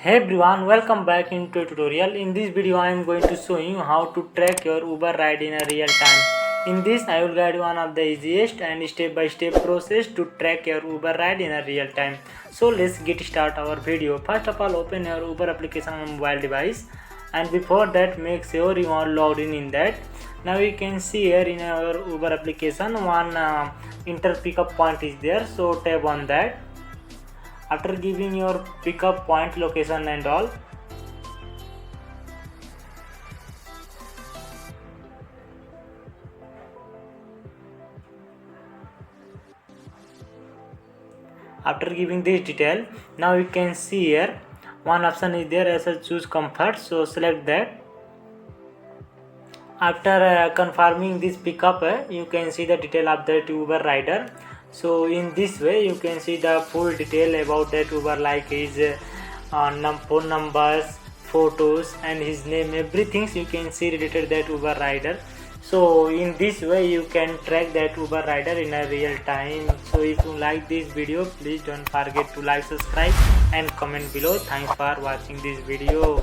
Hey everyone, welcome back into a tutorial. In this video I am going to show you how to track your Uber ride in a real time. In this I will guide one of the easiest and step-by-step process to track your Uber ride in a real time. So let's get start our video. First of all, open your Uber application on mobile device, and before that make sure you are logged in that. Now you can see here in our Uber application one inter pickup point is there, so tap on that. After giving your pickup point location and all, after giving this detail, now you can see here one option is there as a choose comfort, so select that. After confirming this pickup, you can see the detail of that Uber rider. So in this way you can see the full detail about that Uber, like his phone numbers, photos and his name, everything you can see related that Uber rider. So in this way you can track that Uber rider in a real time. So if you like this video, please don't forget to like, subscribe and comment below. Thanks for watching this video.